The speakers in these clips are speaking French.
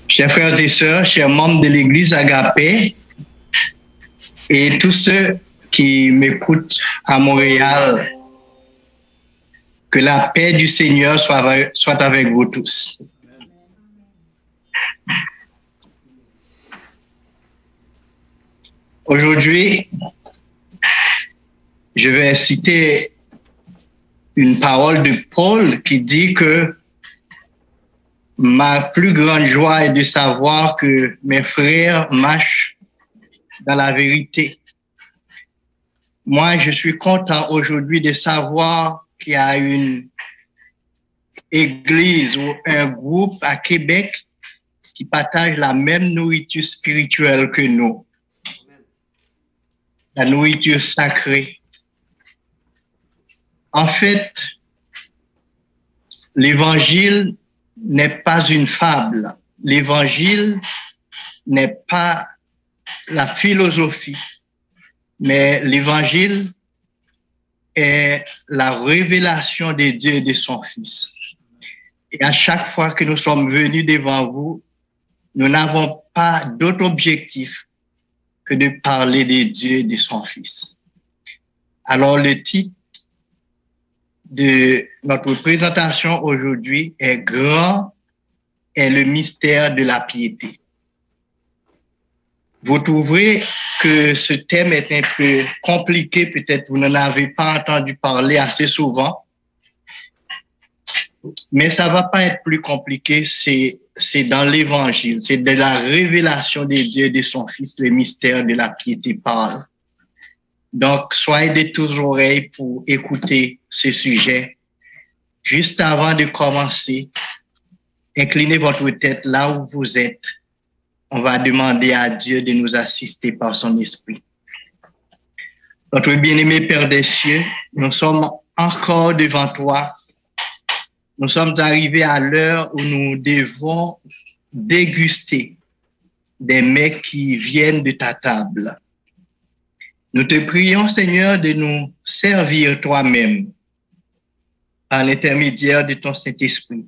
Chers frères et sœurs, chers membres de l'Église Agapé et tous ceux qui m'écoutent à Montréal, que la paix du Seigneur soit avec vous tous. Aujourd'hui, je vais citer une parole de Paul qui dit que ma plus grande joie est de savoir que mes frères marchent dans la vérité. Moi, je suis content aujourd'hui de savoir qu'il y a une église ou un groupe à Québec qui partage la même nourriture spirituelle que nous. La nourriture sacrée. En fait, l'évangile n'est pas une fable. L'évangile n'est pas la philosophie, mais l'évangile est la révélation de Dieu et de son Fils. Et à chaque fois que nous sommes venus devant vous, nous n'avons pas d'autre objectif que de parler de Dieu et de son Fils. Alors le titre de notre présentation aujourd'hui est « Grand est le mystère de la piété ». Vous trouverez que ce thème est un peu compliqué, peut-être vous n'en avez pas entendu parler assez souvent, mais ça ne va pas être plus compliqué, c'est dans l'Évangile, c'est de la révélation de Dieu et de son Fils, le mystère de la piété parle. Donc, soyez de tous oreilles pour écouter ce sujet. Juste avant de commencer, inclinez votre tête là où vous êtes. On va demander à Dieu de nous assister par son esprit. Notre bien-aimé Père des cieux, nous sommes encore devant toi. Nous sommes arrivés à l'heure où nous devons déguster des mets qui viennent de ta table. Nous te prions, Seigneur, de nous servir toi-même par l'intermédiaire de ton Saint-Esprit,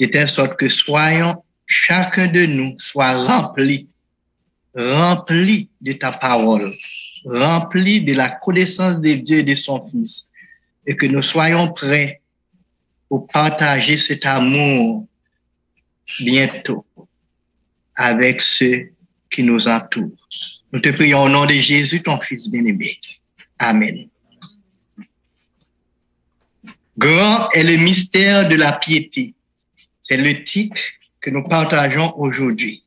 de telle sorte que chacun de nous soit rempli de ta parole, rempli de la connaissance de Dieu et de son Fils, et que nous soyons prêts pour partager cet amour bientôt avec ceux qui nous entourent. Nous te prions au nom de Jésus, ton Fils bien-aimé. Amen. Grand est le mystère de la piété. C'est le titre que nous partageons aujourd'hui.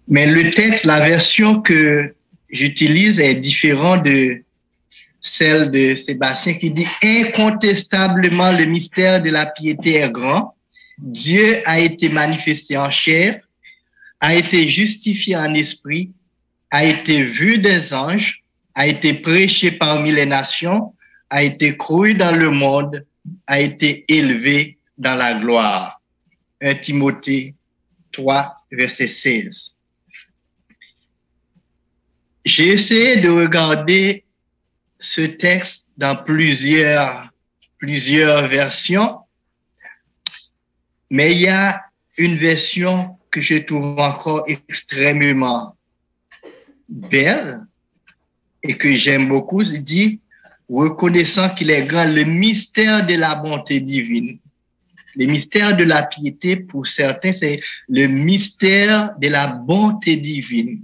Mais le texte, la version que j'utilise est différente de celle de Sébastien qui dit « Incontestablement, le mystère de la piété est grand. Dieu a été manifesté en chair, a été justifié en esprit, a été vu des anges, a été prêché parmi les nations, a été cru dans le monde, a été élevé dans la gloire. » 1 Timothée 3, verset 16. J'ai essayé de regarder ce texte dans plusieurs versions, mais il y a une version que je trouve encore extrêmement belle et que j'aime beaucoup. Il dit, reconnaissant qu'il est grand, le mystère de la bonté divine. Le mystère de la piété, pour certains, c'est le mystère de la bonté divine.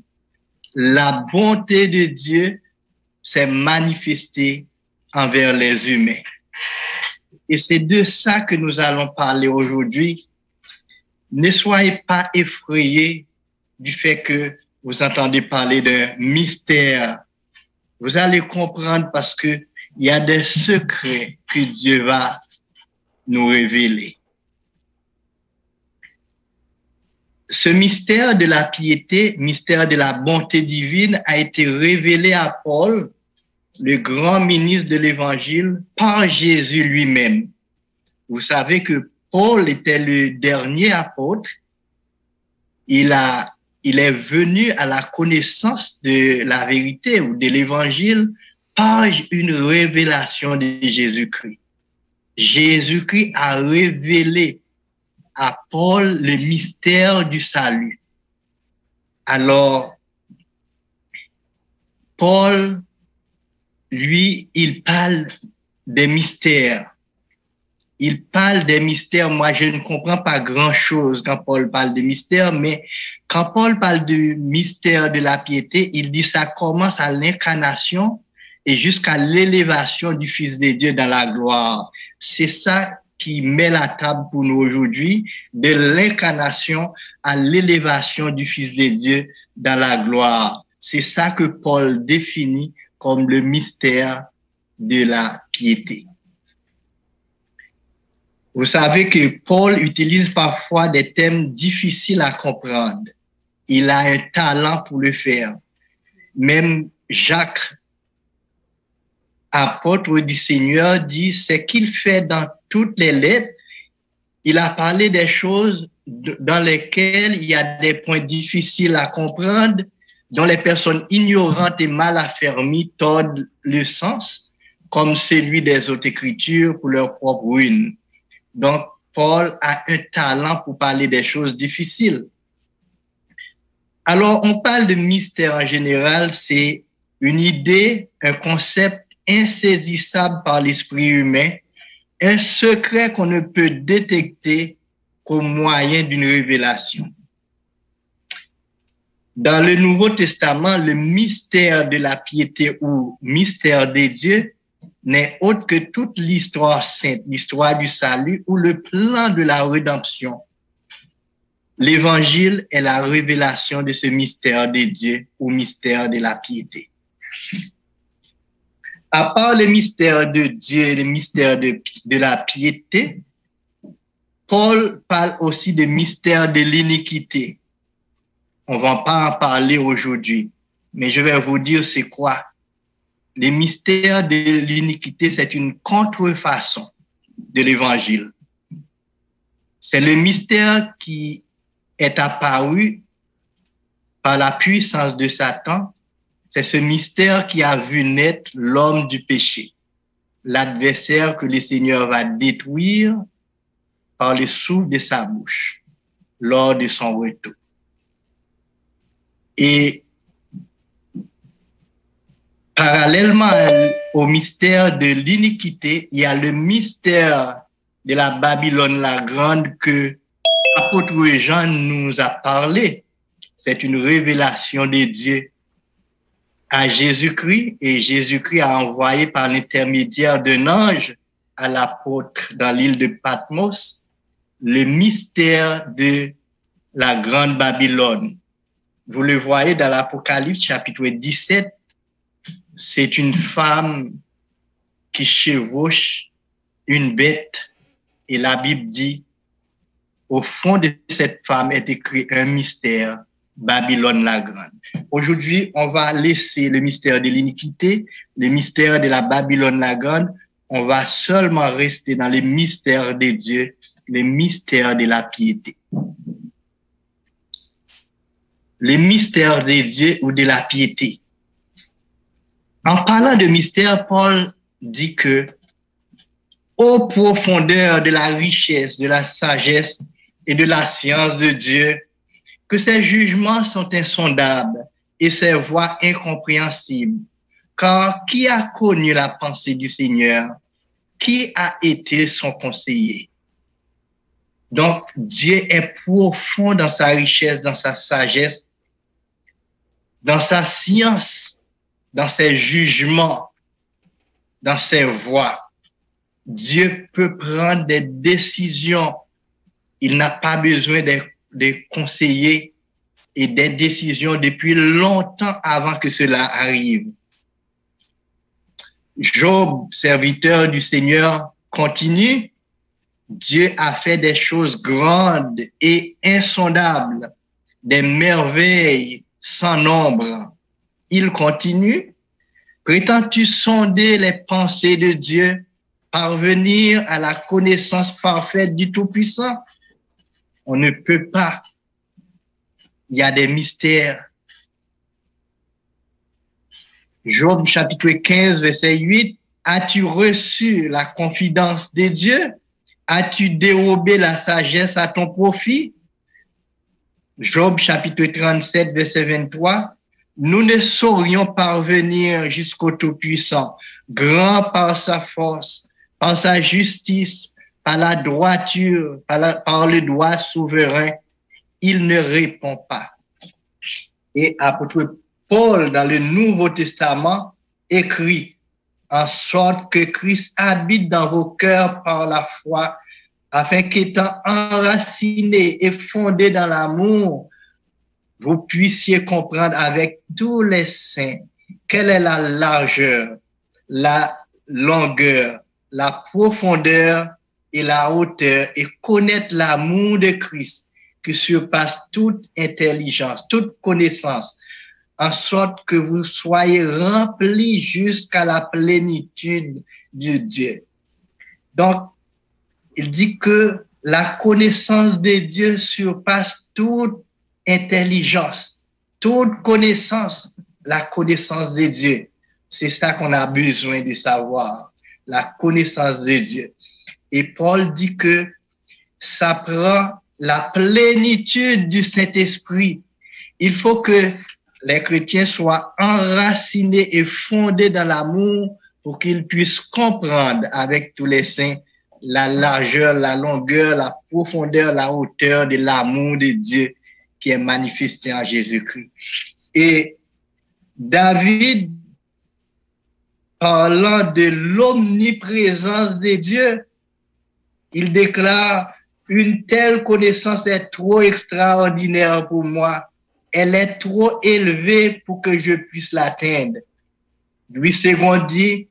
La bonté de Dieu s'est manifestée envers les humains. Et c'est de ça que nous allons parler aujourd'hui. Ne soyez pas effrayés du fait que vous entendez parler d'un mystère. Vous allez comprendre parce qu'il y a des secrets que Dieu va nous révéler. Ce mystère de la piété, mystère de la bonté divine, a été révélé à Paul, le grand ministre de l'Évangile, par Jésus lui-même. Vous savez que Paul était le dernier apôtre. Il est venu à la connaissance de la vérité ou de l'Évangile par une révélation de Jésus-Christ. Jésus-Christ a révélé à Paul le mystère du salut. Alors, Paul, lui, il parle des mystères. Il parle des mystères. Moi, je ne comprends pas grand-chose quand Paul parle de mystères, mais quand Paul parle du mystère de la piété, il dit ça commence à l'incarnation et jusqu'à l'élévation du Fils de Dieu dans la gloire. C'est ça qui met la table pour nous aujourd'hui, de l'incarnation à l'élévation du Fils de Dieu dans la gloire. C'est ça que Paul définit comme le mystère de la piété. Vous savez que Paul utilise parfois des thèmes difficiles à comprendre. Il a un talent pour le faire. Même Jacques, apôtre du Seigneur, dit ce qu'il fait dans toutes les lettres. Il a parlé des choses dans lesquelles il y a des points difficiles à comprendre, dont les personnes ignorantes et mal affermies tordent le sens, comme celui des autres écritures pour leur propre ruine. Donc, Paul a un talent pour parler des choses difficiles. Alors, on parle de mystère en général, c'est une idée, un concept insaisissable par l'esprit humain, un secret qu'on ne peut détecter qu'au moyen d'une révélation. Dans le Nouveau Testament, le mystère de la piété ou mystère des dieux n'est autre que toute l'histoire sainte, l'histoire du salut ou le plan de la rédemption. L'évangile est la révélation de ce mystère de Dieu ou mystère de la piété. À part le mystère de Dieu et le mystère de la piété, Paul parle aussi de mystère de l'iniquité. On ne va pas en parler aujourd'hui, mais je vais vous dire c'est quoi. Le mystère de l'iniquité, c'est une contrefaçon de l'évangile. C'est le mystère qui est apparu par la puissance de Satan. C'est ce mystère qui a vu naître l'homme du péché, l'adversaire que le Seigneur va détruire par le souffle de sa bouche lors de son retour. Et parallèlement au mystère de l'iniquité, il y a le mystère de la Babylone la Grande que l'apôtre Jean nous a parlé. C'est une révélation de Dieu à Jésus-Christ et Jésus-Christ a envoyé par l'intermédiaire d'un ange à l'apôtre dans l'île de Patmos le mystère de la Grande Babylone. Vous le voyez dans l'Apocalypse chapitre 17, c'est une femme qui chevauche une bête et la Bible dit au fond de cette femme est écrit un mystère, Babylone la Grande. Aujourd'hui, on va laisser le mystère de l'iniquité, le mystère de la Babylone la Grande. On va seulement rester dans le mystère de Dieu, le mystère de la piété. Le mystère de Dieu ou de la piété. En parlant de mystère, Paul dit que aux profondeurs de la richesse, de la sagesse et de la science de Dieu, que ses jugements sont insondables et ses voies incompréhensibles. Car qui a connu la pensée du Seigneur? Qui a été son conseiller? Donc, Dieu est profond dans sa richesse, dans sa sagesse, dans sa science, dans ses jugements, dans ses voies. Dieu peut prendre des décisions. Il n'a pas besoin des conseillers et des décisions depuis longtemps avant que cela arrive. Job, serviteur du Seigneur, continue. Dieu a fait des choses grandes et insondables, des merveilles sans nombre. Il continue. Prétends-tu sonder les pensées de Dieu, parvenir à la connaissance parfaite du Tout-Puissant? On ne peut pas. Il y a des mystères. Job chapitre 15, verset 8, As-tu reçu la confidence de Dieu? As-tu dérobé la sagesse à ton profit? Job chapitre 37, verset 23. Nous ne saurions parvenir jusqu'au Tout-Puissant, grand par sa force, par sa justice, par la droiture, par le droit souverain. Il ne répond pas. Et apôtre Paul, dans le Nouveau Testament, écrit en sorte que Christ habite dans vos cœurs par la foi, afin qu'étant enracinés et fondés dans l'amour, vous puissiez comprendre avec tous les saints quelle est la largeur, la longueur, la profondeur et la hauteur, et connaître l'amour de Christ qui surpasse toute intelligence, toute connaissance, en sorte que vous soyez remplis jusqu'à la plénitude de Dieu. Donc, il dit que la connaissance de Dieu surpasse toute intelligence, toute connaissance, la connaissance de Dieu. C'est ça qu'on a besoin de savoir, la connaissance de Dieu. Et Paul dit que ça prend la plénitude du Saint-Esprit. Il faut que les chrétiens soient enracinés et fondés dans l'amour pour qu'ils puissent comprendre avec tous les saints la largeur, la longueur, la profondeur, la hauteur de l'amour de Dieu qui est manifesté en Jésus-Christ. Et David, parlant de l'omniprésence de Dieu, il déclare: une telle connaissance est trop extraordinaire pour moi. Elle est trop élevée pour que je puisse l'atteindre. Louis II dit: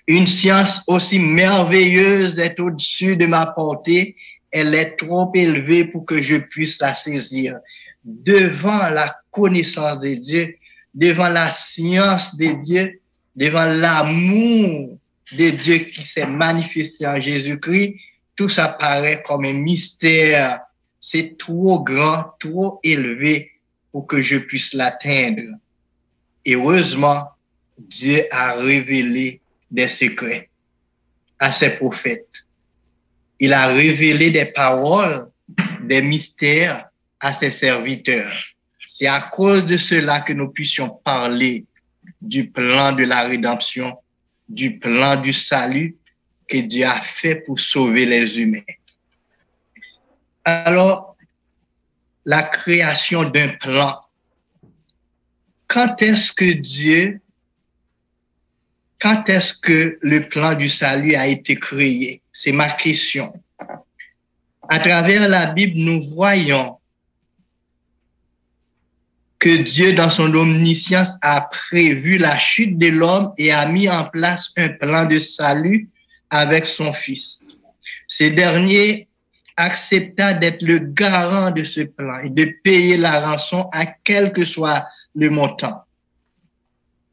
une science aussi merveilleuse est au-dessus de ma portée. Elle est trop élevée pour que je puisse la saisir. Devant la connaissance de Dieu, devant la science de Dieu, devant l'amour de Dieu qui s'est manifesté en Jésus-Christ, tout ça paraît comme un mystère. C'est trop grand, trop élevé pour que je puisse l'atteindre. Et heureusement, Dieu a révélé des secrets à ses prophètes. Il a révélé des paroles, des mystères à ses serviteurs. C'est à cause de cela que nous puissions parler du plan de la rédemption, du plan du salut que Dieu a fait pour sauver les humains. Alors, la création d'un plan. Quand est-ce que le plan du salut a été créé? C'est ma question. À travers la Bible, nous voyons que Dieu, dans son omniscience, a prévu la chute de l'homme et a mis en place un plan de salut avec son Fils. Ce dernier accepta d'être le garant de ce plan et de payer la rançon à quel que soit le montant.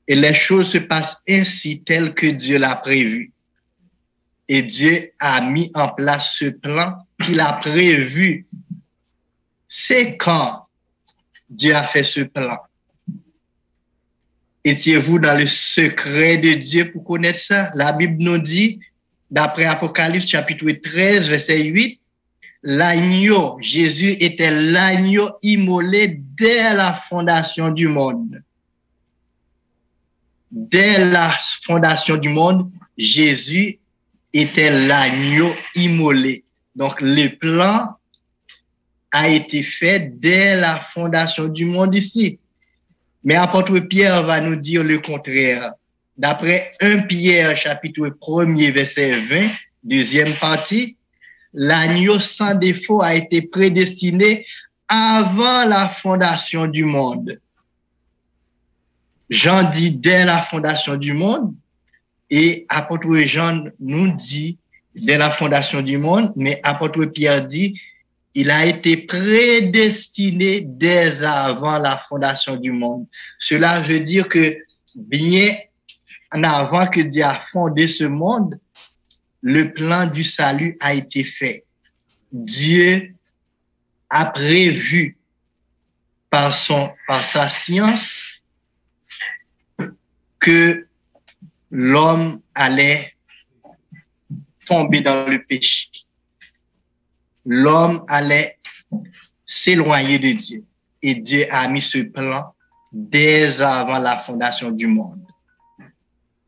Et les choses se passent ainsi tel que Dieu l'a prévu. Et Dieu a mis en place ce plan qu'il a prévu. C'est quand Dieu a fait ce plan. Étiez-vous dans le secret de Dieu pour connaître ça? La Bible nous dit, d'après Apocalypse chapitre 13, verset 8, l'agneau, Jésus était l'agneau immolé dès la fondation du monde. Dès la fondation du monde, Jésus était l'agneau immolé. Donc, le plan a été fait dès la fondation du monde ici. Mais apôtre Pierre va nous dire le contraire. D'après 1 Pierre, chapitre 1er, verset 20, deuxième partie, l'agneau sans défaut a été prédestiné avant la fondation du monde. Jean dit dès la fondation du monde, et apôtre Jean nous dit dès la fondation du monde, mais apôtre Pierre dit il a été prédestiné dès avant la fondation du monde. Cela veut dire que bien avant que Dieu a fondé ce monde, le plan du salut a été fait. Dieu a prévu par sa science que l'homme allait tomber dans le péché. L'homme allait s'éloigner de Dieu. Et Dieu a mis ce plan dès avant la fondation du monde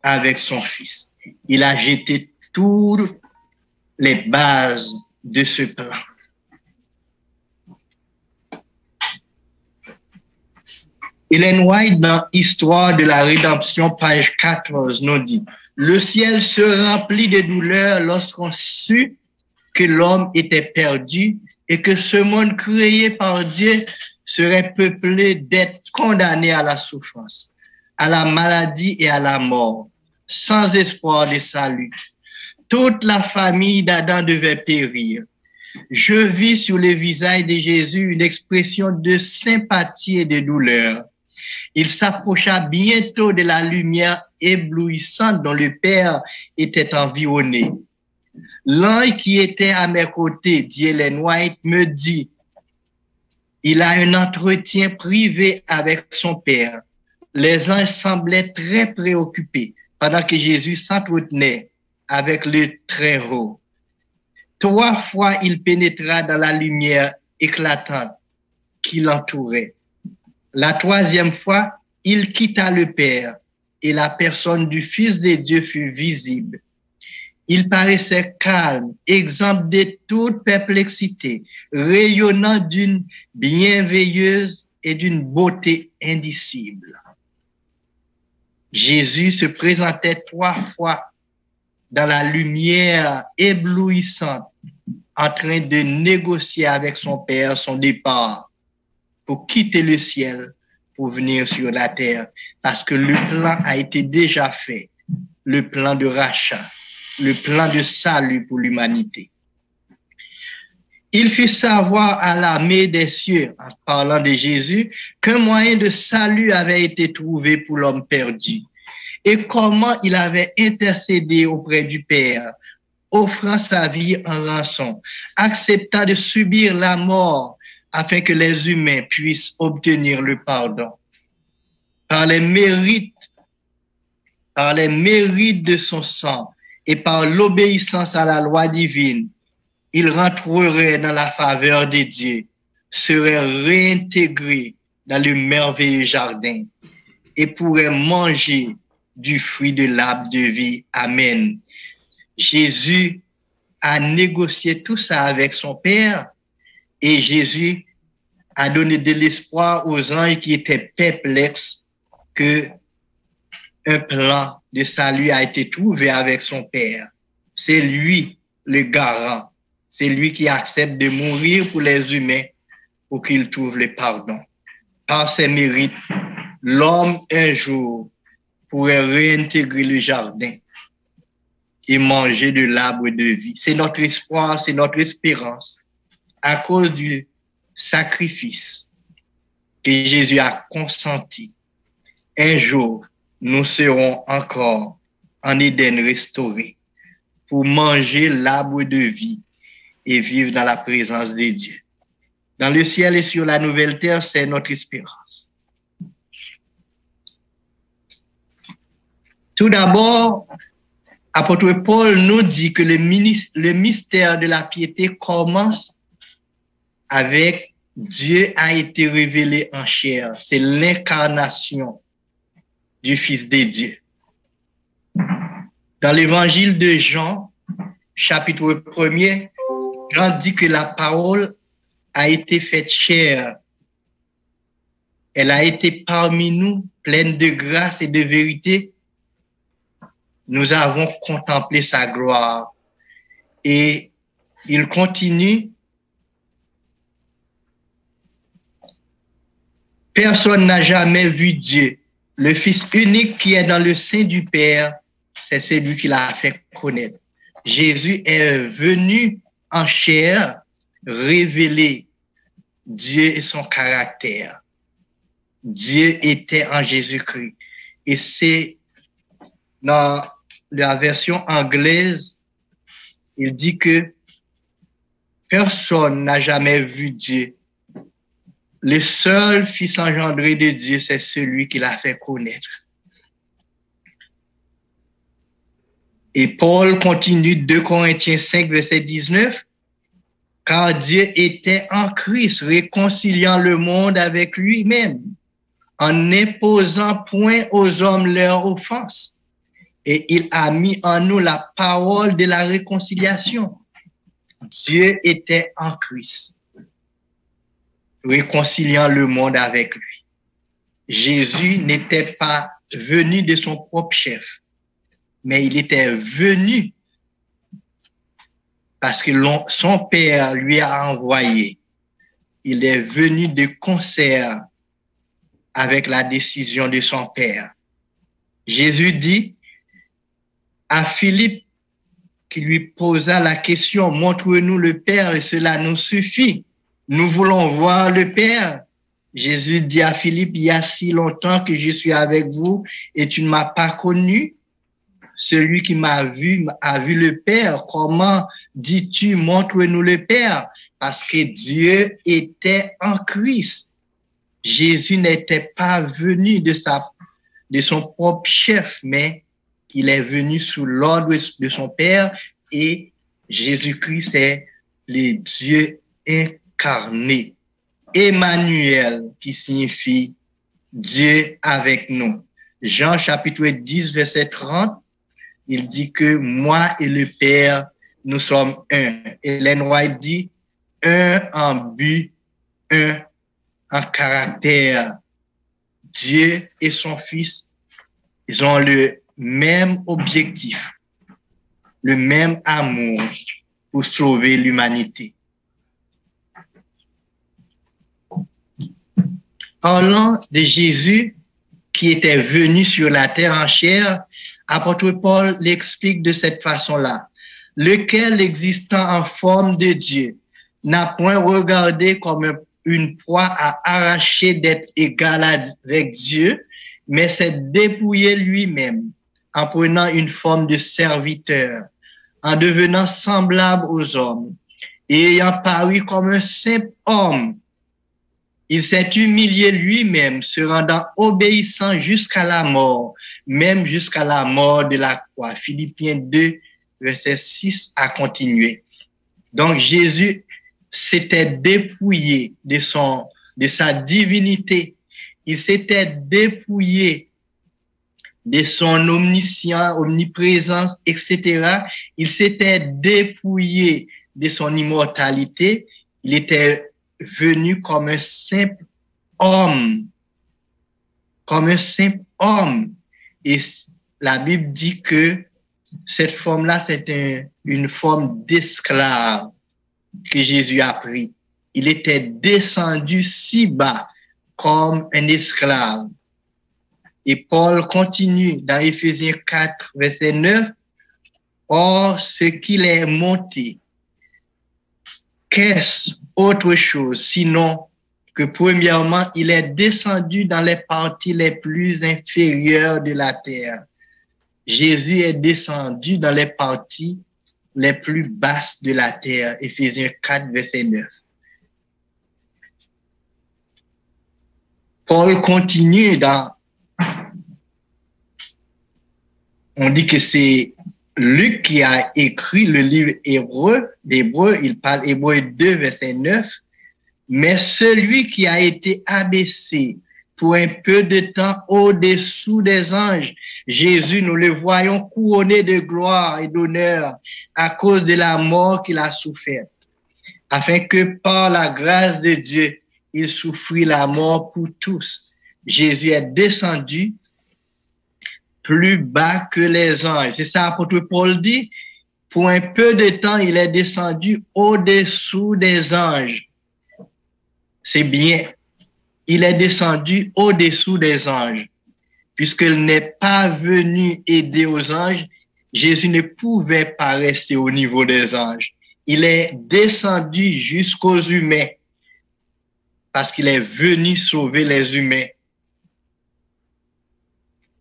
avec son Fils. Il a jeté toutes les bases de ce plan. Ellen White, dans Histoire de la rédemption, page 14, nous dit « Le ciel se remplit de douleur lorsqu'on sut que l'homme était perdu et que ce monde créé par Dieu serait peuplé d'êtres condamnés à la souffrance, à la maladie et à la mort, sans espoir de salut. Toute la famille d'Adam devait périr. Je vis sur le visage de Jésus une expression de sympathie et de douleur. Il s'approcha bientôt de la lumière éblouissante dont le Père était environné. L'ange qui était à mes côtés, dit Ellen White, me dit, il a un entretien privé avec son Père. Les anges semblaient très préoccupés pendant que Jésus s'entretenait avec le Très-Haut. 3 fois, il pénétra dans la lumière éclatante qui l'entourait. La 3e fois, il quitta le Père et la personne du Fils de Dieu fut visible. Il paraissait calme, exempt de toute perplexité, rayonnant d'une bienveilleuse et d'une beauté indicible. Jésus se présentait 3 fois dans la lumière éblouissante, en train de négocier avec son Père son départ pour quitter le ciel, pour venir sur la terre, parce que le plan a été déjà fait, le plan de rachat, le plan de salut pour l'humanité. Il fit savoir à l'armée des cieux, en parlant de Jésus, qu'un moyen de salut avait été trouvé pour l'homme perdu, et comment il avait intercédé auprès du Père, offrant sa vie en rançon, acceptant de subir la mort afin que les humains puissent obtenir le pardon. Par les mérites de son sang et par l'obéissance à la loi divine, il rentrerait dans la faveur de Dieu, serait réintégré dans le merveilleux jardin et pourrait manger du fruit de l'arbre de vie. Amen. Jésus a négocié tout ça avec son Père et Jésus a donné de l'espoir aux anges qui étaient perplexes que un plan de salut a été trouvé avec son Père. C'est lui le garant. C'est lui qui accepte de mourir pour les humains pour qu'il trouve le pardon. Par ses mérites, l'homme un jour pourrait réintégrer le jardin et manger de l'arbre de vie. C'est notre espoir, c'est notre espérance à cause du sacrifice que Jésus a consenti. Un jour, nous serons encore en Éden restauré pour manger l'arbre de vie et vivre dans la présence de Dieu. Dans le ciel et sur la nouvelle terre, c'est notre espérance. Tout d'abord, apôtre Paul nous dit que le mystère de la piété commence avec Dieu a été révélé en chair. C'est l'incarnation du Fils de Dieu. Dans l'évangile de Jean, chapitre 1er, Jean dit que la parole a été faite chair. Elle a été parmi nous, pleine de grâce et de vérité. Nous avons contemplé sa gloire. Et il continue. Personne n'a jamais vu Dieu. Le Fils unique qui est dans le sein du Père, c'est celui qui l'a fait connaître. Jésus est venu en chair révéler Dieu et son caractère. Dieu était en Jésus-Christ. Et c'est dans la version anglaise, il dit que personne n'a jamais vu Dieu. Le seul Fils engendré de Dieu, c'est celui qui l'a fait connaître. Et Paul continue 2 Corinthiens 5, verset 19. Car Dieu était en Christ, réconciliant le monde avec lui-même, en n'imposant point aux hommes leur offense. Et il a mis en nous la parole de la réconciliation. Dieu était en Christ, réconciliant le monde avec lui. Jésus n'était pas venu de son propre chef, mais il était venu parce que son Père lui a envoyé. Il est venu de concert avec la décision de son Père. Jésus dit à Philippe, qui lui posa la question, montre-nous le Père et cela nous suffit. Nous voulons voir le Père. Jésus dit à Philippe, il y a si longtemps que je suis avec vous et tu ne m'as pas connu. Celui qui m'a vu a vu le Père. Comment dis-tu, montre-nous le Père? Parce que Dieu était en Christ. Jésus n'était pas venu de son propre chef, mais il est venu sous l'ordre de son Père et Jésus-Christ est le Dieu incarné. Emmanuel, qui signifie Dieu avec nous. Jean chapitre 10, verset 30, il dit que moi et le Père, nous sommes un. Ellen White dit un en but, un en caractère. Dieu et son Fils, ils ont le même objectif, le même amour pour sauver l'humanité. Parlant de Jésus qui était venu sur la terre en chair, apôtre Paul l'explique de cette façon-là. Lequel, existant en forme de Dieu, n'a point regardé comme une proie à arracher d'être égal avec Dieu, mais s'est dépouillé lui-même en prenant une forme de serviteur, en devenant semblable aux hommes, et ayant paru comme un simple homme. Il s'est humilié lui-même, se rendant obéissant jusqu'à la mort, même jusqu'à la mort de la croix. Philippiens 2, verset 6 à continuer. Donc Jésus s'était dépouillé de sa divinité. Il s'était dépouillé de son omniprésence, etc. Il s'était dépouillé de son immortalité. Il était venu comme un simple homme. Comme un simple homme. Et la Bible dit que cette forme-là, c'est une forme d'esclave que Jésus a pris. Il était descendu si bas comme un esclave. Et Paul continue dans Éphésiens 4, verset 9. Or, ce qu'il est monté, qu'est-ce autre chose, sinon que premièrement, il est descendu dans les parties les plus inférieures de la terre. Jésus est descendu dans les parties les plus basses de la terre. Éphésiens 4, verset 9. Paul continue on dit que c'est Luc qui a écrit le livre d'Hébreu, il parle Hébreu 2, verset 9. Mais celui qui a été abaissé pour un peu de temps au-dessous des anges, Jésus, nous le voyons couronné de gloire et d'honneur à cause de la mort qu'il a soufferte, afin que par la grâce de Dieu, il souffrit la mort pour tous. Jésus est descendu plus bas que les anges. C'est ça, apôtre Paul dit, pour un peu de temps, il est descendu au-dessous des anges. C'est bien. Il est descendu au-dessous des anges. Puisqu'il n'est pas venu aider aux anges, Jésus ne pouvait pas rester au niveau des anges. Il est descendu jusqu'aux humains parce qu'il est venu sauver les humains.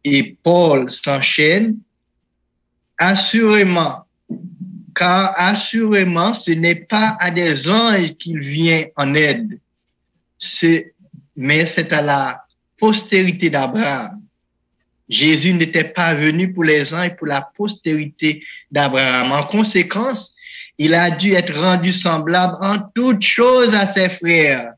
Et Paul s'enchaîne, assurément, car assurément, ce n'est pas à des anges qu'il vient en aide, mais c'est à la postérité d'Abraham. Jésus n'était pas venu pour les uns et pour la postérité d'Abraham. En conséquence, il a dû être rendu semblable en toutes choses à ses frères,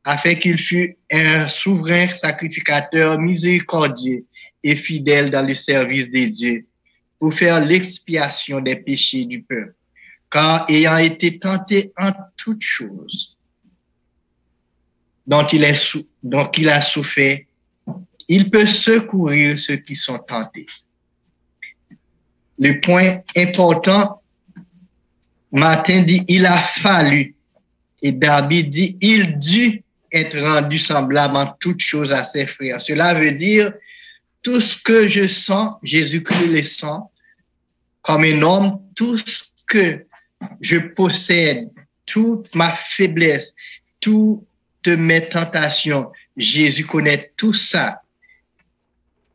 afin qu'il fût un souverain sacrificateur miséricordieux et fidèle dans le service de Dieu, pour faire l'expiation des péchés du peuple. Car ayant été tenté en toutes choses dont il a souffert, il peut secourir ceux qui sont tentés. Le point important, Martin dit, il a fallu, et David dit, il dut être rendu semblable en toutes choses à ses frères. Cela veut dire, tout ce que je sens, Jésus-Christ le sent, comme un homme, tout ce que je possède, toute ma faiblesse, toutes mes tentations, Jésus connaît tout ça.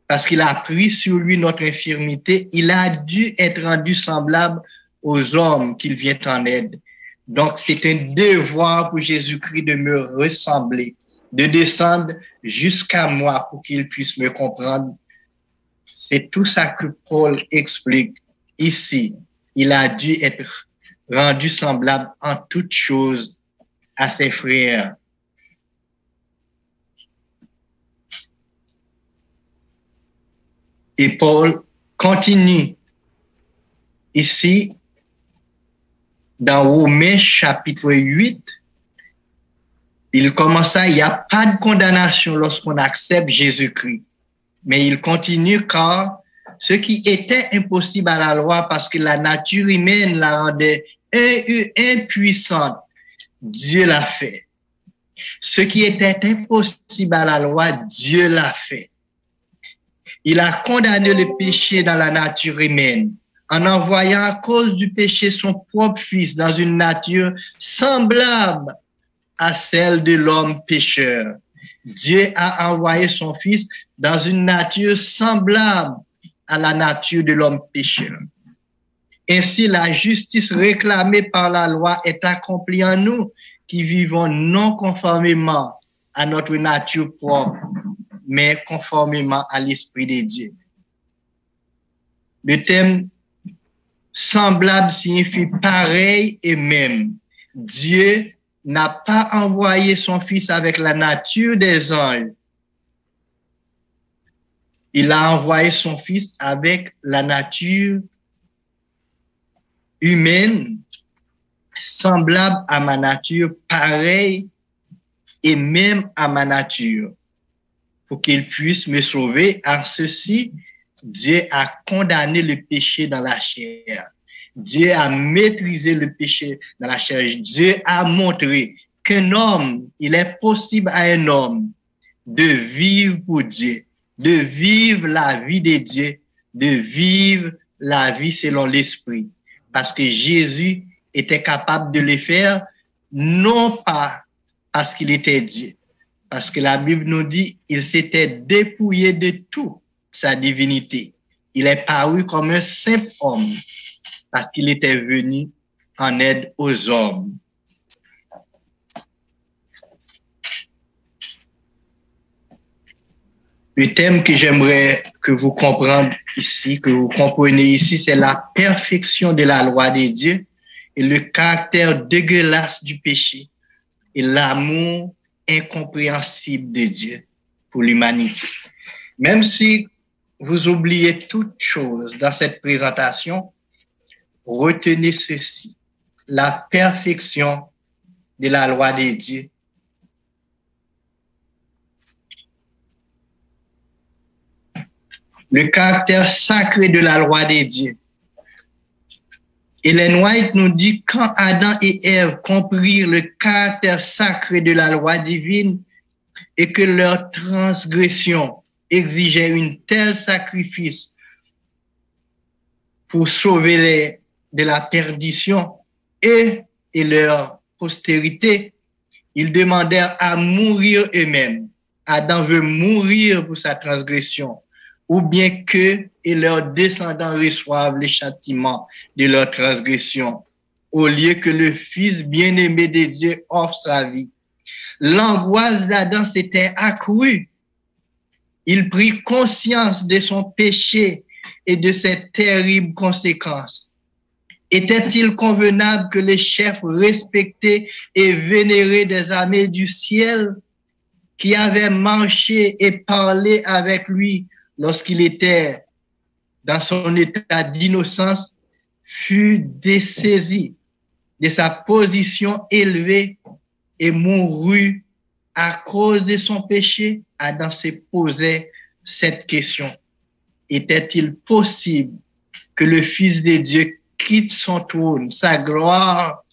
Parce qu'il a pris sur lui notre infirmité, il a dû être rendu semblable aux hommes qu'il vient en aide. Donc, c'est un devoir pour Jésus-Christ de me ressembler, de descendre jusqu'à moi pour qu'il puisse me comprendre. C'est tout ça que Paul explique ici. Il a dû être rendu semblable en toutes choses à ses frères. Et Paul continue ici dans Romains chapitre 8. Il commence à, il n'y a pas de condamnation lorsqu'on accepte Jésus-Christ. Mais il continue car ce qui était impossible à la loi parce que la nature humaine la rendait impuissante, Dieu l'a fait. Ce qui était impossible à la loi, Dieu l'a fait. Il a condamné le péché dans la nature humaine en envoyant à cause du péché son propre fils dans une nature semblable à celle de l'homme pécheur. Dieu a envoyé son fils dans une nature semblable à la nature de l'homme pécheur. Ainsi, la justice réclamée par la loi est accomplie en nous qui vivons non conformément à notre nature propre, mais conformément à l'Esprit de Dieu. Le terme semblable signifie pareil et même. Dieu n'a pas envoyé son Fils avec la nature des anges. Il a envoyé son Fils avec la nature humaine, semblable à ma nature, pareil et même à ma nature, pour qu'il puisse me sauver. En ceci, Dieu a condamné le péché dans la chair. Dieu a maîtrisé le péché dans la chair. Dieu a montré qu'un homme, il est possible à un homme de vivre pour Dieu, de vivre la vie de Dieu, de vivre la vie selon l'Esprit. Parce que Jésus était capable de le faire, non pas parce qu'il était Dieu, parce que la Bible nous dit qu'il s'était dépouillé de toute sa divinité. Il est paru comme un simple homme parce qu'il était venu en aide aux hommes. Le thème que j'aimerais que vous compreniez ici, c'est la perfection de la loi de Dieu et le caractère dégueulasse du péché et l'amour incompréhensible de Dieu pour l'humanité. Même si vous oubliez toute chose dans cette présentation, retenez ceci, la perfection de la loi de Dieu. Le caractère sacré de la loi de Dieu. Ellen White nous dit quand Adam et Ève comprirent le caractère sacré de la loi divine et que leur transgression exigeait une telle sacrifice pour sauver de la perdition et leur postérité, ils demandèrent à mourir eux-mêmes. Adam veut mourir pour sa transgression, ou bien que et leurs descendants reçoivent les châtiments de leur transgression, au lieu que le Fils bien-aimé de Dieu offre sa vie. L'angoisse d'Adam s'était accrue Il prit conscience de son péché et de ses terribles conséquences. Était-il convenable que les chefs respectés et vénérés des armées du ciel, qui avaient marché et parlé avec lui lorsqu'il était dans son état d'innocence, fut dessaisi de sa position élevée et mourut à cause de son péché? Adam se posait cette question. Était-il possible que le Fils de Dieu quitte son trône, sa gloire,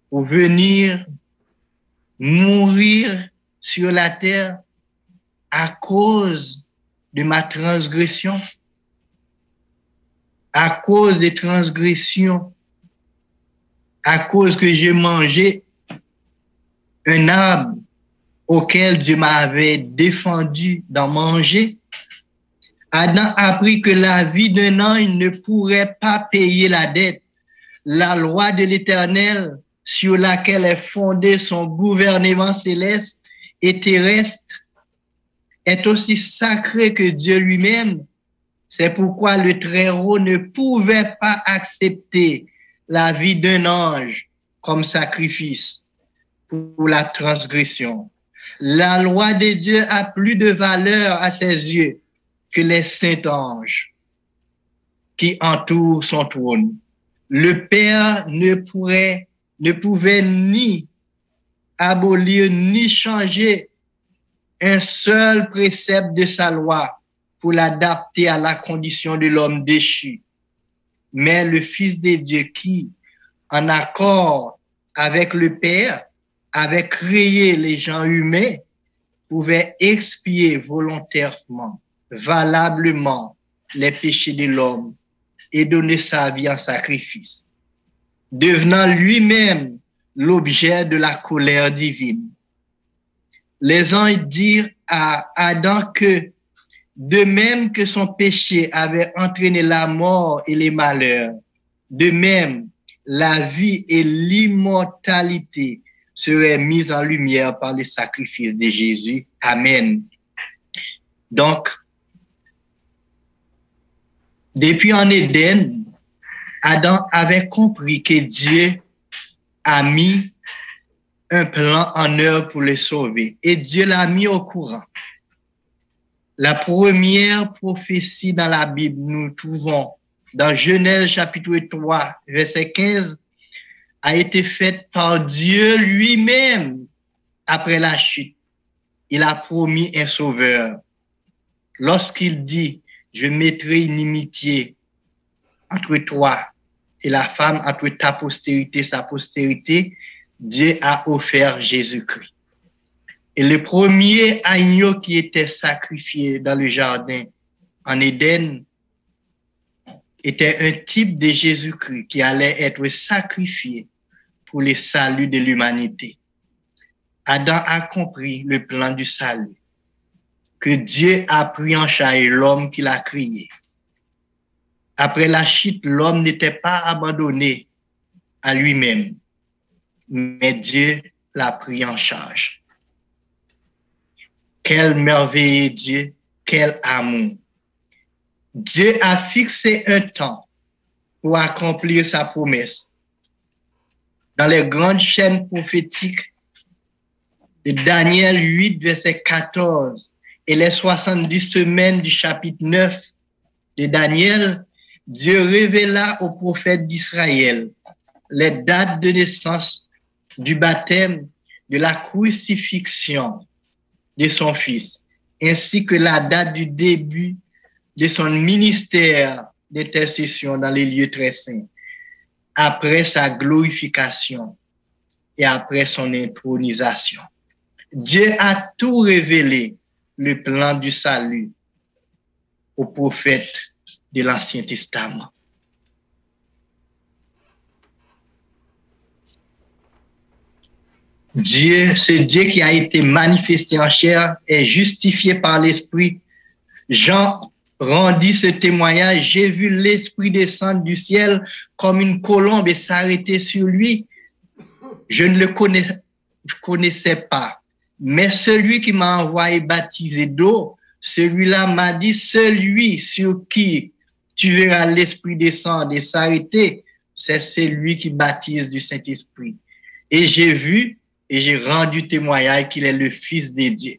pour venir mourir sur la terre à cause de ma transgression, à cause des transgressions, à cause que j'ai mangé un arbre auquel Dieu m'avait défendu d'en manger? Adam apprit que la vie d'un ange ne pourrait pas payer la dette. La loi de l'Éternel sur laquelle est fondé son gouvernement céleste et terrestre est aussi sacrée que Dieu lui-même. C'est pourquoi le Très-Haut ne pouvait pas accepter la vie d'un ange comme sacrifice pour la transgression. La loi de Dieu a plus de valeur à ses yeux que les saints anges qui entourent son trône. Le Père ne pouvait ni abolir ni changer un seul précepte de sa loi pour l'adapter à la condition de l'homme déchu. Mais le Fils de Dieu qui, en accord avec le Père, avait créé les gens humains, pouvait expier volontairement, valablement les péchés de l'homme et donner sa vie en sacrifice, devenant lui-même l'objet de la colère divine. Les anges dirent à Adam que, de même que son péché avait entraîné la mort et les malheurs, de même la vie et l'immortalité seraient mises en lumière par le sacrifice de Jésus. Amen. Donc, depuis en Éden, Adam avait compris que Dieu a mis un plan en œuvre pour le sauver et Dieu l'a mis au courant. La première prophétie dans la Bible, nous trouvons dans Genèse chapitre 3, verset 15, a été faite par Dieu lui-même après la chute. Il a promis un sauveur. Lorsqu'il dit, je mettrai une inimitié entre toi et la femme, entre ta postérité, sa postérité, Dieu a offert Jésus-Christ. Et le premier agneau qui était sacrifié dans le jardin en Éden était un type de Jésus-Christ qui allait être sacrifié pour le salut de l'humanité. Adam a compris le plan du salut, que Dieu a pris en charge l'homme qu'il a créé. Après la chute, l'homme n'était pas abandonné à lui-même, mais Dieu l'a pris en charge. Quel merveilleux Dieu, quel amour. Dieu a fixé un temps pour accomplir sa promesse. Dans les grandes chaînes prophétiques de Daniel 8, verset 14 et les 70 semaines du chapitre 9 de Daniel, Dieu révéla aux prophètes d'Israël les dates de naissance, du baptême, de la crucifixion de son fils, ainsi que la date du début de son ministère d'intercession dans les lieux très saints, après sa glorification et après son intronisation. Dieu a tout révélé, le plan du salut, aux prophètes de l'Ancien Testament. Dieu, ce Dieu qui a été manifesté en chair, est justifié par l'Esprit. Jean rendit ce témoignage, j'ai vu l'Esprit descendre du ciel comme une colombe et s'arrêter sur lui. Je ne le connaissais pas, mais celui qui m'a envoyé baptiser d'eau celui-là m'a dit, celui sur qui tu verras l'Esprit descendre et s'arrêter, c'est celui qui baptise du Saint-Esprit. Et j'ai vu et j'ai rendu témoignage qu'il est le Fils de Dieu.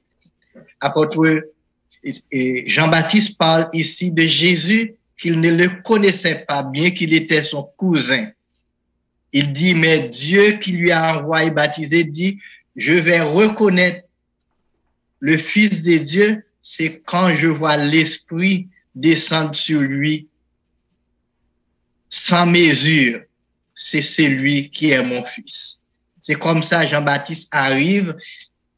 Apôtre Jean-Baptiste parle ici de Jésus qu'il ne le connaissait pas bien, qu'il était son cousin. Il dit, mais Dieu qui lui a envoyé baptiser dit, je vais reconnaître le Fils de Dieu, c'est quand je vois l'Esprit descendre sur lui sans mesure. C'est celui qui est mon Fils. C'est comme ça Jean-Baptiste arrive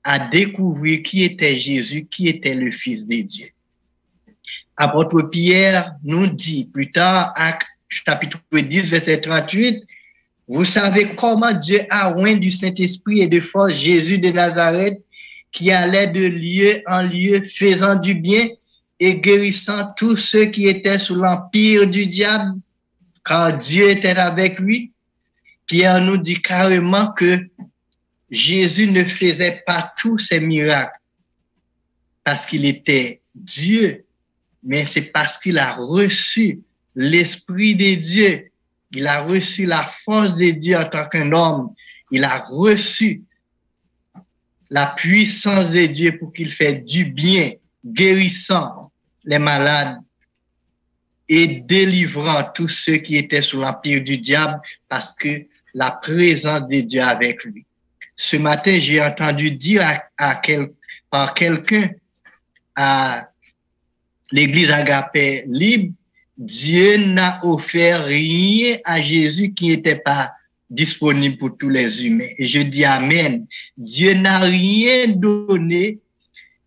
à découvrir qui était Jésus, qui était le Fils de Dieu. Apôtre Pierre nous dit plus tard, Actes chapitre 10, verset 38, vous savez comment Dieu a oint du Saint-Esprit et de force Jésus de Nazareth, qui allait de lieu en lieu, faisant du bien et guérissant tous ceux qui étaient sous l'empire du diable, car Dieu était avec lui. Pierre nous dit carrément que Jésus ne faisait pas tous ces miracles parce qu'il était Dieu, mais c'est parce qu'il a reçu l'Esprit de Dieu. Il a reçu la force de Dieu en tant qu'un homme. Il a reçu la puissance de Dieu pour qu'il fasse du bien, guérissant les malades et délivrant tous ceux qui étaient sous l'empire du diable parce que la présence de Dieu avec lui. Ce matin, j'ai entendu dire par quelqu'un à l'église Agapé Libre, Dieu n'a offert rien à Jésus qui n'était pas disponible pour tous les humains. Et je dis Amen. Dieu n'a rien donné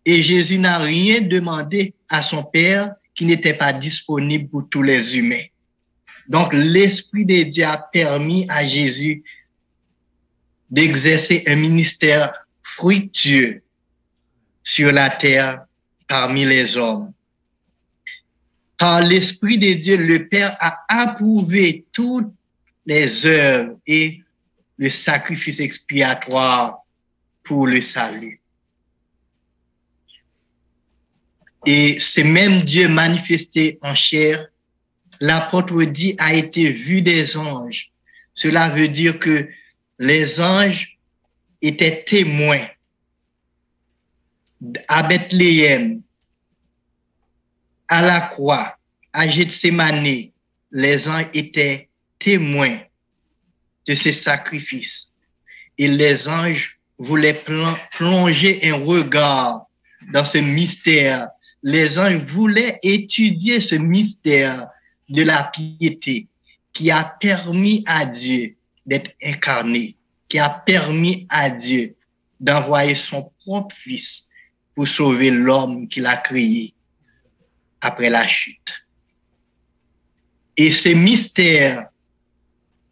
et Jésus n'a rien demandé à son Père qui n'était pas disponible pour tous les humains. Donc, l'Esprit de Dieu a permis à Jésus d'exercer un ministère fructueux sur la terre parmi les hommes. Par l'Esprit de Dieu, le Père a approuvé toutes les œuvres et le sacrifice expiatoire pour le salut. Et c'est même Dieu manifesté en chair. L'apôtre dit a été vu des anges. Cela veut dire que les anges étaient témoins. À Bethléem, à la croix, à Gethsémani, les anges étaient témoins de ce sacrifice. Et les anges voulaient plonger un regard dans ce mystère. Les anges voulaient étudier ce mystère de la piété qui a permis à Dieu d'être incarné, qui a permis à Dieu d'envoyer son propre Fils pour sauver l'homme qu'il a créé après la chute. Et ce mystère,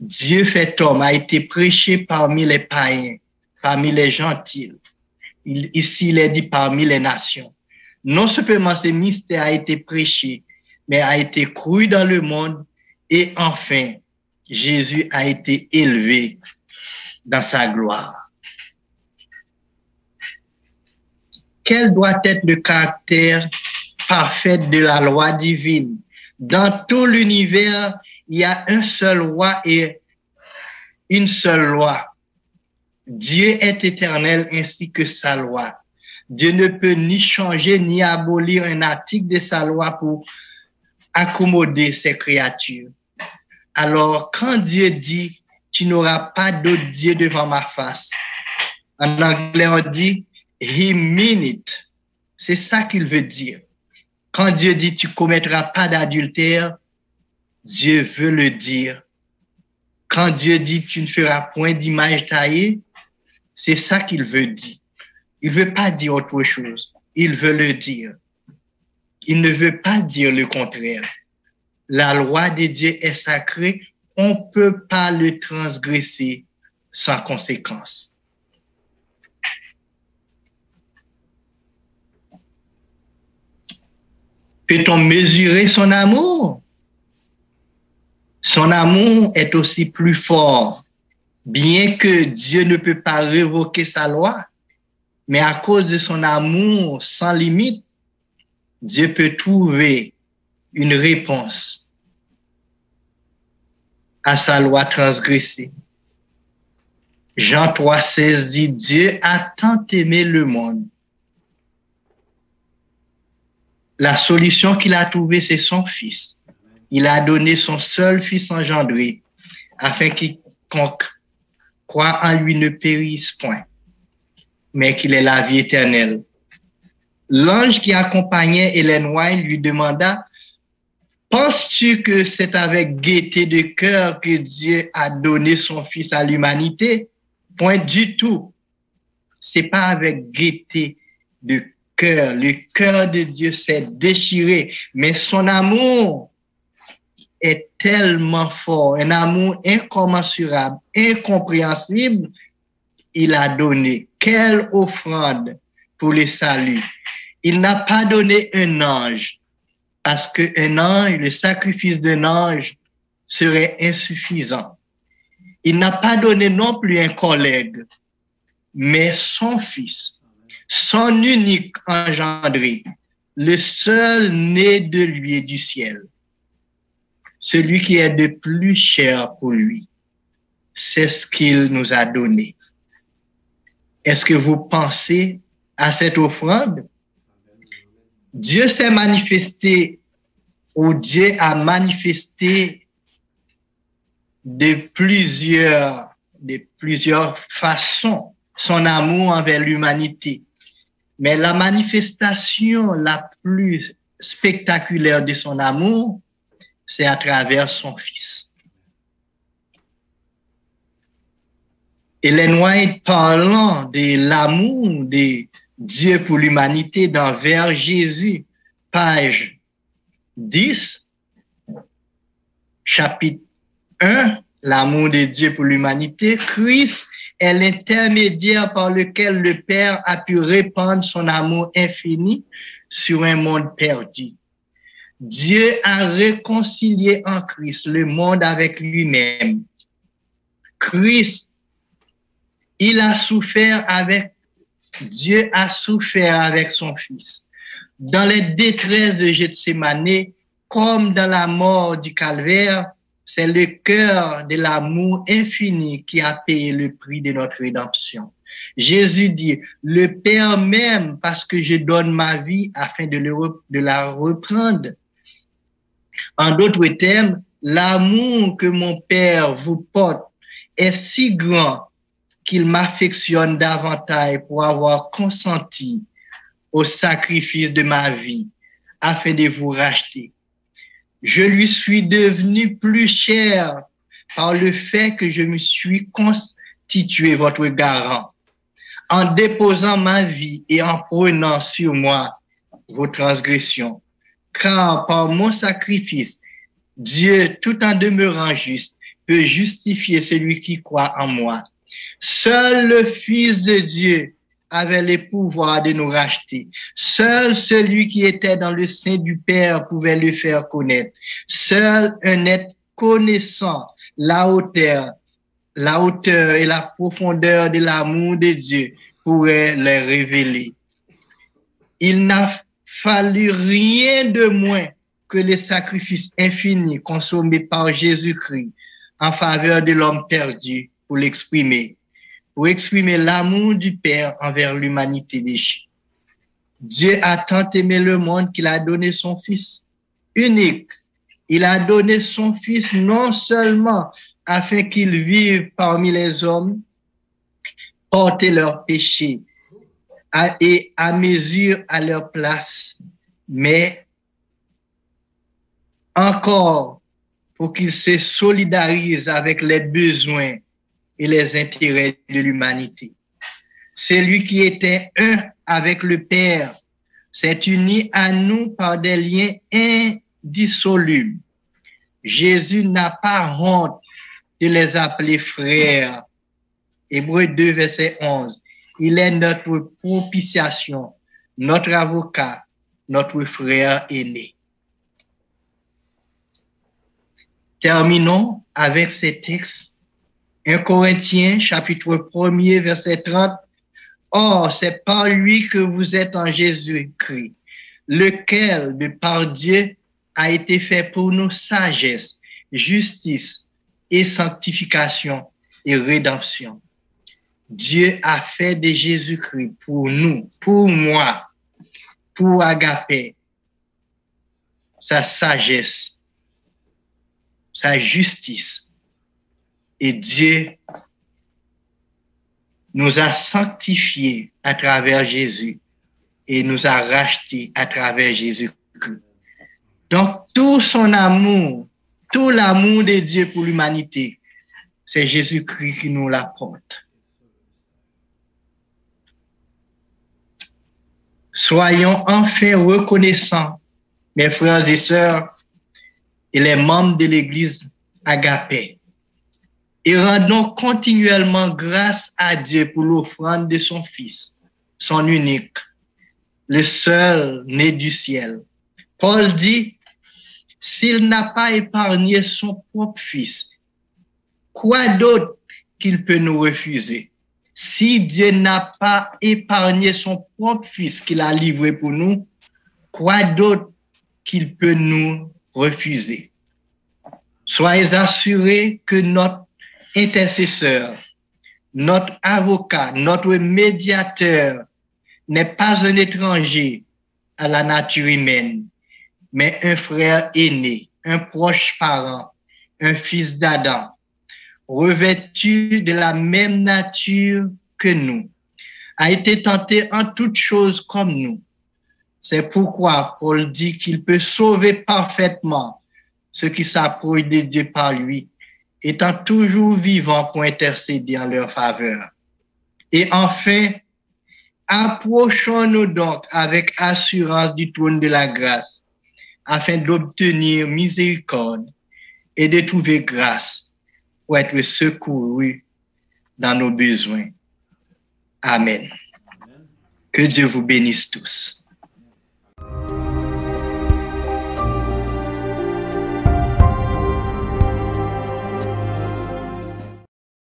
Dieu fait homme, a été prêché parmi les païens, parmi les gentils. Ici, il est dit parmi les nations. Non seulement ce mystère a été prêché, mais a été cru dans le monde et enfin, Jésus a été élevé dans sa gloire. Quel doit être le caractère parfait de la loi divine? Dans tout l'univers, il y a un seul roi et une seule loi. Dieu est éternel ainsi que sa loi. Dieu ne peut ni changer ni abolir un article de sa loi pour accommoder ses créatures. Alors, quand Dieu dit, tu n'auras pas d'autre Dieu devant ma face, en anglais on dit, he mean it. C'est ça qu'il veut dire. Quand Dieu dit, tu commettras pas d'adultère, Dieu veut le dire. Quand Dieu dit, tu ne feras point d'image taillée, c'est ça qu'il veut dire. Il ne veut pas dire autre chose. Il veut le dire. Il ne veut pas dire le contraire. La loi de Dieu est sacrée. On ne peut pas le transgresser sans conséquence. Peut-on mesurer son amour? Son amour est aussi plus fort. Bien que Dieu ne peut pas révoquer sa loi, mais à cause de son amour sans limite, Dieu peut trouver une réponse à sa loi transgressée. Jean 3,16 dit, Dieu a tant aimé le monde. La solution qu'il a trouvée, c'est son Fils. Il a donné son seul Fils engendré, afin quiconque croit en lui ne périsse point, mais qu'il ait la vie éternelle. L'ange qui accompagnait Ellen White lui demanda, penses-tu que c'est avec gaieté de cœur que Dieu a donné son Fils à l'humanité? Point du tout. C'est pas avec gaieté de cœur. Le cœur de Dieu s'est déchiré, mais son amour est tellement fort, un amour incommensurable, incompréhensible. Il a donné. Quelle offrande pour le salut. Il n'a pas donné un ange, parce qu'un ange, le sacrifice d'un ange serait insuffisant. Il n'a pas donné non plus un collègue, mais son Fils, son unique engendré, le seul né de lui et du ciel, celui qui est de plus cher pour lui. C'est ce qu'il nous a donné. Est-ce que vous pensez à cette offrande? Dieu s'est manifesté, ou Dieu a manifesté de plusieurs façons son amour envers l'humanité. Mais la manifestation la plus spectaculaire de son amour, c'est à travers son Fils. Ellen White, parlant de l'amour de Dieu pour l'humanité dans Vers Jésus, page 10, chapitre 1, l'amour de Dieu pour l'humanité, Christ est l'intermédiaire par lequel le Père a pu répandre son amour infini sur un monde perdu. Dieu a réconcilié en Christ le monde avec lui-même. Christ, il a souffert avec, Dieu a souffert avec son Fils. Dans les détresses de Gethsémane, comme dans la mort du calvaire, c'est le cœur de l'amour infini qui a payé le prix de notre rédemption. Jésus dit, le Père m'aime parce que je donne ma vie afin de la reprendre. En d'autres termes, l'amour que mon Père vous porte est si grand qu'il m'affectionne davantage pour avoir consenti au sacrifice de ma vie afin de vous racheter. Je lui suis devenu plus cher par le fait que je me suis constitué votre garant, en déposant ma vie et en prenant sur moi vos transgressions. Car par mon sacrifice, Dieu, tout en demeurant juste, peut justifier celui qui croit en moi. Seul le Fils de Dieu avait le pouvoir de nous racheter. Seul celui qui était dans le sein du Père pouvait le faire connaître. Seul un être connaissant la hauteur et la profondeur de l'amour de Dieu pourrait les révéler. Il n'a fallu rien de moins que les sacrifices infinis consommés par Jésus-Christ en faveur de l'homme perdu pour l'exprimer l'amour du Père envers l'humanité déchue. Dieu a tant aimé le monde qu'il a donné son Fils unique. Il a donné son Fils non seulement afin qu'il vive parmi les hommes, porter leurs péchés et à mesure à leur place, mais encore pour qu'il se solidarise avec les besoins et les intérêts de l'humanité. Celui qui était un avec le Père s'est uni à nous par des liens indissolubles. Jésus n'a pas honte de les appeler frères. Hébreux 2, verset 11. Il est notre propitiation, notre avocat, notre frère aîné. Terminons avec ces textes. 1 Corinthiens, chapitre 1er, verset 30. Or, c'est par lui que vous êtes en Jésus-Christ, lequel, de par Dieu, a été fait pour nos sagesse, justice et sanctification et rédemption. Dieu a fait de Jésus-Christ pour nous, pour moi, pour Agapé, sa sagesse, sa justice. Et Dieu nous a sanctifiés à travers Jésus et nous a rachetés à travers Jésus-Christ. Donc, tout son amour, tout l'amour de Dieu pour l'humanité, c'est Jésus-Christ qui nous l'apporte. Soyons enfin reconnaissants, mes frères et sœurs, et les membres de l'Église Agapé, et rendons continuellement grâce à Dieu pour l'offrande de son Fils, son unique, le seul né du ciel. Paul dit, s'il n'a pas épargné son propre Fils, quoi d'autre qu'il peut nous refuser? Si Dieu n'a pas épargné son propre Fils qu'il a livré pour nous, quoi d'autre qu'il peut nous refuser? Soyez assurés que notre intercesseur, notre avocat, notre médiateur n'est pas un étranger à la nature humaine, mais un frère aîné, un proche parent, un fils d'Adam, revêtu de la même nature que nous, a été tenté en toutes choses comme nous. C'est pourquoi Paul dit qu'il peut sauver parfaitement ceux qui s'approchent de Dieu par lui, étant toujours vivants pour intercéder en leur faveur. Et enfin, approchons-nous donc avec assurance du trône de la grâce, afin d'obtenir miséricorde et de trouver grâce pour être secourus dans nos besoins. Amen. Que Dieu vous bénisse tous.